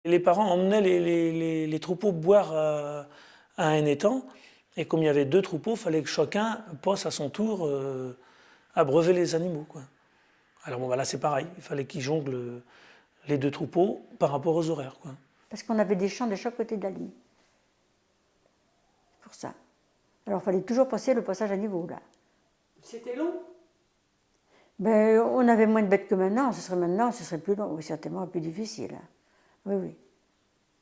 Les parents emmenaient les troupeaux boire à un étang, et comme il y avait 2 troupeaux, il fallait que chacun passe à son tour abreuver les animaux, quoi. Alors bon, bah là c'est pareil, il fallait qu'ils jonglent les 2 troupeaux par rapport aux horaires, quoi. Parce qu'on avait des champs de chaque côté de la ligne. C'est pour ça. Alors il fallait toujours passer le passage à niveau, là. C'était long? Ben, on avait moins de bêtes que maintenant, ce serait plus long, oui, certainement plus difficile. Hein. Oui, oui.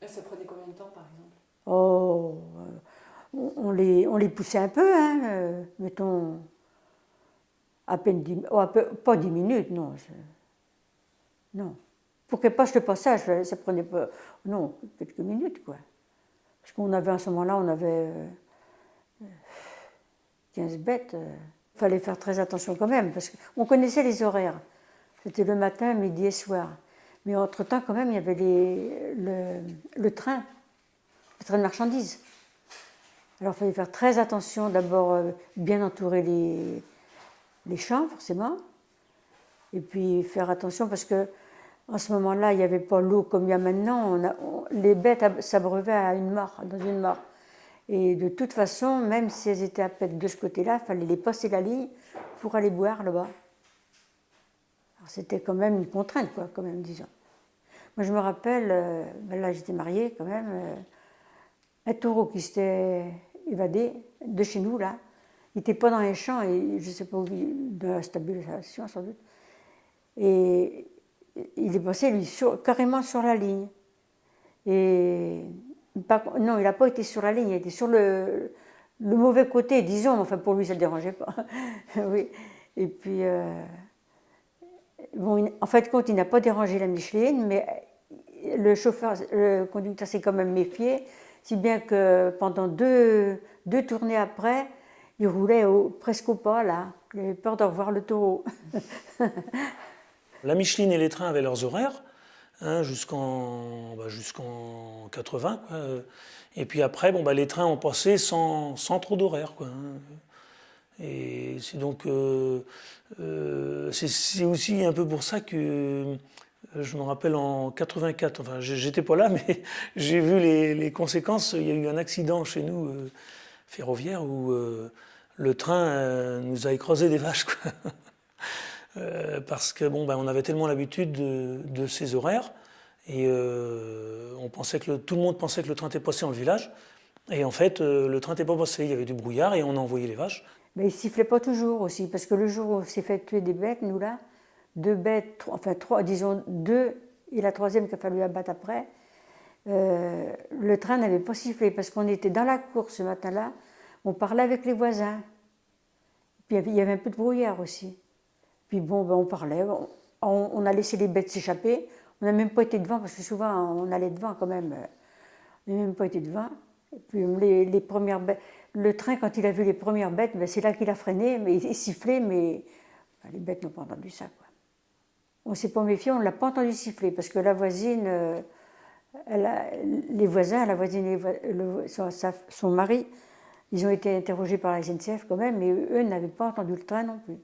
Et ça prenait combien de temps, par exemple? Oh, on les poussait un peu, hein, mettons, à peine 10, pas 10 minutes, non. Non. Pour qu'elle passe le passage, ça prenait pas, non, quelques minutes, quoi. Parce qu'on avait, à ce moment-là, on avait 15 bêtes. Il fallait faire très attention quand même, parce qu'on connaissait les horaires. C'était le matin, midi et soir. Mais entre-temps, quand même, il y avait le train de marchandises. Alors il fallait faire très attention, d'abord bien entourer les champs, forcément. Et puis faire attention, parce que en ce moment-là, il n'y avait pas l'eau comme il y a maintenant. Les bêtes s'abreuvaient à une mare, dans une mare. Et de toute façon, même si elles étaient à pec de ce côté-là, il fallait les passer la ligne pour aller boire là-bas. Alors c'était quand même une contrainte, quoi, quand même, disons. Moi, je me rappelle, là j'étais mariée quand même, un taureau qui s'était évadé de chez nous, là. Il n'était pas dans les champs, et je ne sais pas où, de la stabilisation sans doute. Et il est passé, lui, carrément sur la ligne. Et non, il n'a pas été sur la ligne, il était sur le mauvais côté, disons, enfin pour lui ça ne le dérangeait pas. Oui. Et puis, bon, en fait, compte, il n'a pas dérangé la Micheline, mais le conducteur s'est quand même méfié, si bien que pendant deux tournées après, il roulait presque au pas, là. Il avait peur de revoir le taureau. La Micheline et les trains avaient leurs horaires, hein, jusqu'en 80, quoi. Et puis après, bon, les trains ont passé sans trop d'horaires, quoi, hein. Et c'est donc c'est aussi un peu pour ça que je me rappelle en 84, enfin j'étais pas là, mais j'ai vu les conséquences. Il y a eu un accident chez nous ferroviaire où le train nous a écrasé des vaches, quoi. Parce que bon, on avait tellement l'habitude de ces horaires, et tout le monde pensait que le train était passé dans le village, et en fait le train n'était pas passé, il y avait du brouillard et on a envoyé les vaches. Mais il ne sifflait pas toujours aussi, parce que le jour où on s'est fait tuer des bêtes, nous là, 2 bêtes, enfin 3, disons 2, et la troisième qu'il a fallu abattre après, le train n'avait pas sifflé, parce qu'on était dans la cour ce matin-là, on parlait avec les voisins, puis il y avait un peu de brouillard aussi. Puis bon, on parlait, on a laissé les bêtes s'échapper, on n'a même pas été devant, parce que souvent on allait devant quand même, on n'a même pas été devant. Et puis les premières bêtes, le train, quand il a vu les premières bêtes, c'est là qu'il a freiné, mais il sifflait, mais les bêtes n'ont pas entendu ça, quoi. On ne s'est pas méfié, on ne l'a pas entendu siffler, parce que la voisine, les voisins, la voisine, son mari, ils ont été interrogés par la SNCF quand même, mais eux n'avaient pas entendu le train non plus.